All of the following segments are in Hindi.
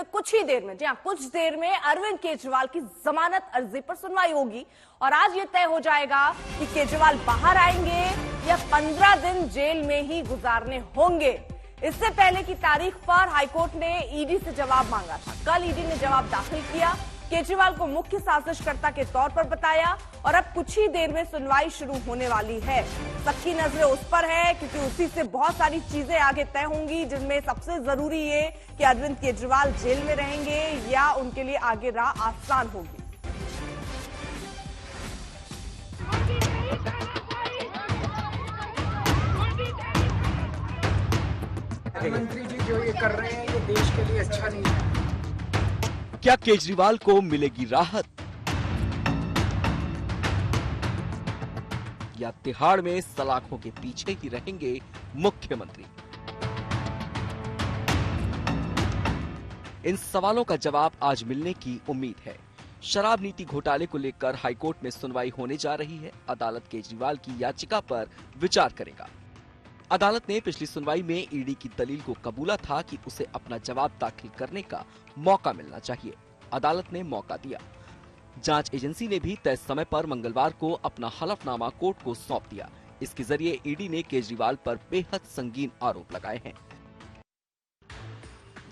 कुछ ही देर में, जी हाँ, कुछ देर में अरविंद केजरीवाल की जमानत अर्जी पर सुनवाई होगी और आज ये तय हो जाएगा कि केजरीवाल बाहर आएंगे या 15 दिन जेल में ही गुजारने होंगे। इससे पहले की तारीख पर हाईकोर्ट ने ईडी से जवाब मांगा था। कल ईडी ने जवाब दाखिल किया, केजरीवाल को मुख्य साजिशकर्ता के तौर पर बताया और अब कुछ ही देर में सुनवाई शुरू होने वाली है। सबकी नजरें उस पर है क्योंकि उसी से बहुत सारी चीजें आगे तय होंगी, जिनमें सबसे जरूरी ये कि अरविंद केजरीवाल जेल में रहेंगे या उनके लिए आगे राह आसान होगी। प्रधानमंत्री जी जो ये कर रहे हैं ये देश के लिए अच्छा नहीं है। क्या केजरीवाल को मिलेगी राहत या तिहाड़ में सलाखों के पीछे ही रहेंगे मुख्यमंत्री? इन सवालों का जवाब आज मिलने की उम्मीद है। शराब नीति घोटाले को लेकर हाईकोर्ट में सुनवाई होने जा रही है। अदालत केजरीवाल की याचिका पर विचार करेगा। अदालत ने पिछली सुनवाई में ईडी की दलील को कबूला था कि उसे अपना जवाब दाखिल करने का मौका मिलना चाहिए। अदालत ने मौका दिया। जांच एजेंसी ने भी तय समय पर मंगलवार को अपना हलफनामा कोर्ट को सौंप दिया। इसके जरिए ईडी ने केजरीवाल पर बेहद संगीन आरोप लगाए हैं।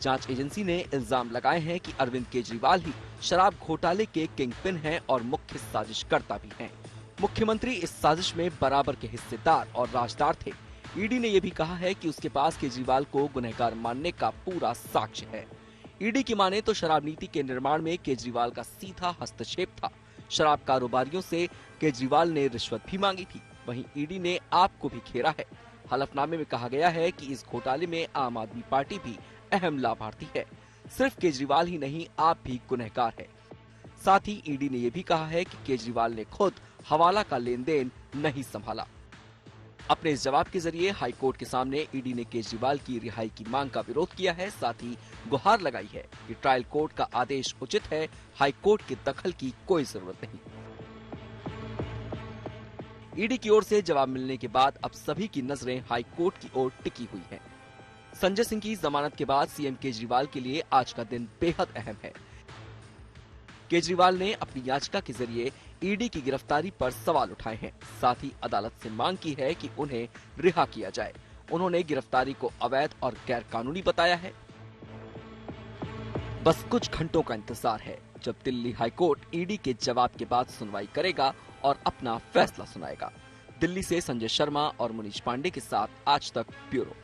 जांच एजेंसी ने इल्जाम लगाए हैं कि अरविंद केजरीवाल ही शराब घोटाले के किंगपिन हैं और मुख्य साजिशकर्ता भी हैं। मुख्यमंत्री इस साजिश में बराबर के हिस्सेदार और राजदार थे। ईडी ने यह भी कहा है कि उसके पास केजरीवाल को गुनहगार मानने का पूरा साक्ष्य है। ईडी की माने तो शराब नीति के निर्माण में केजरीवाल का सीधा हस्तक्षेप था। शराब कारोबारियों से केजरीवाल ने रिश्वत भी मांगी थी। वहीं ईडी ने आप को भी घेरा है। हलफनामे में कहा गया है कि इस घोटाले में आम आदमी पार्टी भी अहम लाभार्थी है। सिर्फ केजरीवाल ही नहीं, आप भी गुनहगार है। साथ ही ईडी ने यह भी कहा है कि केजरीवाल ने खुद हवाला का लेन देन नहीं संभाला। अपने इस जवाब के जरिए हाईकोर्ट के सामने ईडी ने केजरीवाल की रिहाई की मांग का विरोध किया है। साथ ही गुहार लगाई है कि ट्रायल कोर्ट का आदेश उचित है, हाईकोर्ट के दखल की कोई जरूरत नहीं। ईडी की ओर से जवाब मिलने के बाद अब सभी की नजरें हाईकोर्ट की ओर टिकी हुई हैं। संजय सिंह की जमानत के बाद सीएम केजरीवाल के लिए आज का दिन बेहद अहम है। केजरीवाल ने अपनी याचिका के जरिए ईडी की गिरफ्तारी पर सवाल उठाए हैं। साथ ही अदालत से मांग की है कि उन्हें रिहा किया जाए। उन्होंने गिरफ्तारी को अवैध और गैर कानूनी बताया है। बस कुछ घंटों का इंतजार है जब दिल्ली हाईकोर्ट ईडी के जवाब के बाद सुनवाई करेगा और अपना फैसला सुनाएगा। दिल्ली से संजय शर्मा और मुनीश पांडे के साथ आज तक ब्यूरो।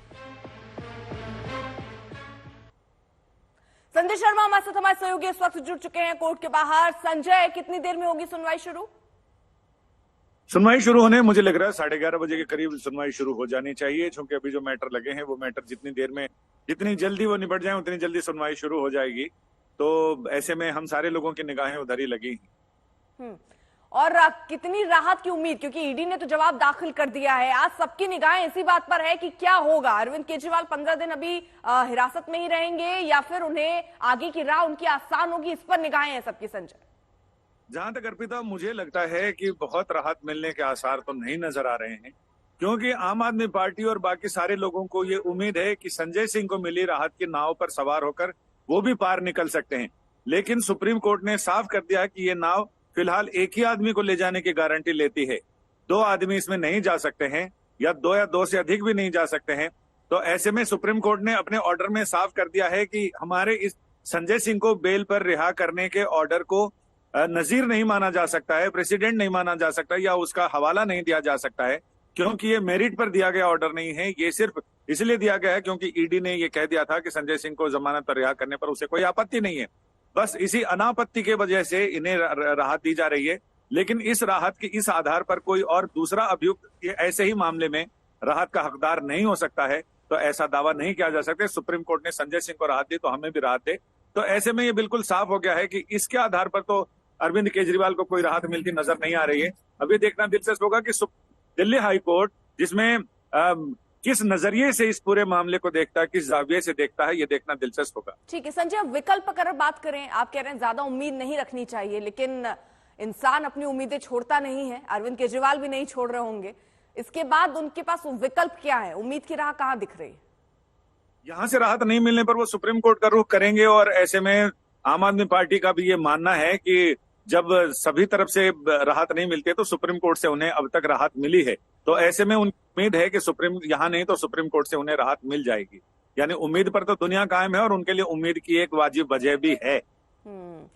संजय शर्मा हमारे साथ, हमारे सहयोगी इस वक्त जुड़ चुके हैं कोर्ट के बाहर। संजय, कितनी देर में होगी सुनवाई शुरू? सुनवाई शुरू होने मुझे लग रहा है 11:30 बजे के करीब सुनवाई शुरू हो जानी चाहिए, क्योंकि अभी जो मैटर लगे हैं वो मैटर जितनी देर में, जितनी जल्दी वो निपट जाए उतनी जल्दी सुनवाई शुरू हो जाएगी। तो ऐसे में हम सारे लोगों की निगाहें उधर ही लगी। और कितनी राहत की उम्मीद, क्योंकि ईडी ने तो जवाब दाखिल कर दिया है। आज सबकी निगाहें इसी बात पर है कि क्या होगा। अरविंद केजरीवाल 15 दिन अभी हिरासत में ही रहेंगे या फिर उन्हें आगे की राह उनकी आसान होगी, इस पर निगाहें हैं सबकी। संजय, जहां तक अर्पिता मुझे लगता है कि बहुत राहत मिलने के आसार तो नहीं नजर आ रहे हैं, क्योंकि आम आदमी पार्टी और बाकी सारे लोगों को ये उम्मीद है कि संजय सिंह को मिली राहत की नाव पर सवार होकर वो भी पार निकल सकते हैं। लेकिन सुप्रीम कोर्ट ने साफ कर दिया कि ये नाव फिलहाल एक ही आदमी को ले जाने की गारंटी लेती है। 2 आदमी इसमें नहीं जा सकते हैं या 2 से अधिक भी नहीं जा सकते हैं। तो ऐसे में सुप्रीम कोर्ट ने अपने ऑर्डर में साफ कर दिया है कि हमारे इस संजय सिंह को बेल पर रिहा करने के ऑर्डर को नजीर नहीं माना जा सकता है, प्रेसिडेंट नहीं माना जा सकता या उसका हवाला नहीं दिया जा सकता है, क्योंकि ये मेरिट पर दिया गया ऑर्डर नहीं है। ये सिर्फ इसलिए दिया गया है क्योंकि ईडी ने ये कह दिया था कि संजय सिंह को जमानत पर रिहा करने पर उसे कोई आपत्ति नहीं है। बस इसी अनापत्ति के वजह से इन्हें राहत दी जा रही है। लेकिन इस राहत के इस आधार पर कोई और दूसरा अभियुक्त ऐसे ही मामले में राहत का हकदार नहीं हो सकता है, तो ऐसा दावा नहीं किया जा सकता। सुप्रीम कोर्ट ने संजय सिंह को राहत दी तो हमें भी राहत दे। तो ऐसे में ये बिल्कुल साफ हो गया है कि इसके आधार पर तो अरविंद केजरीवाल को कोई राहत मिलती नजर नहीं आ रही है। अभी देखना दिलचस्प होगा कि दिल्ली हाईकोर्ट जिसमें किस नजरिए से इस पूरे मामले को देखता है, किस जाविये से देखता है, ये देखना दिलचस्प होगा। ठीक है संजय, विकल्प अगर बात करें, आप कह रहे हैं ज्यादा उम्मीद नहीं रखनी चाहिए, लेकिन इंसान अपनी उम्मीदें छोड़ता नहीं है। अरविंद केजरीवाल भी नहीं छोड़ रहे होंगे। इसके बाद उनके पास विकल्प क्या है? उम्मीद की राह कहां दिख रही है? यहाँ से राहत नहीं मिलने पर वो सुप्रीम कोर्ट का रुख करेंगे और ऐसे में आम आदमी पार्टी का भी ये मानना है कि जब सभी तरफ से राहत नहीं मिलती है तो सुप्रीम कोर्ट से उन्हें अब तक राहत मिली है, तो ऐसे में उनकी उम्मीद है कि सुप्रीम यहाँ नहीं तो सुप्रीम कोर्ट से उन्हें राहत मिल जाएगी। यानी उम्मीद पर तो दुनिया कायम है और उनके लिए उम्मीद की एक वाजिब वजह भी है।